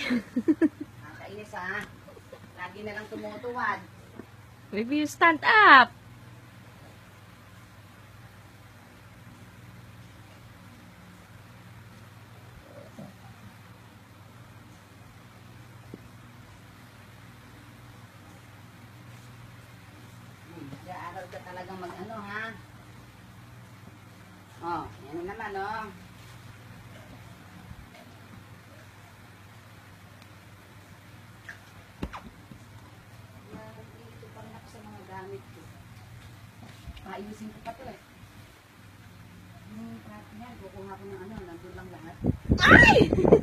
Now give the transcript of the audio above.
Nakainis ha. Lagi na lang tumutuwad. Baby, stand up. Nag-aaral ka talagang mag-ano ha. Oh, yan na naman oh. Dito pa rin ako sa mga gamit ko. Ayusin ko pa to eh. Yung prato niya, kukuha ko ng ano, nandun lang lahat. Ay!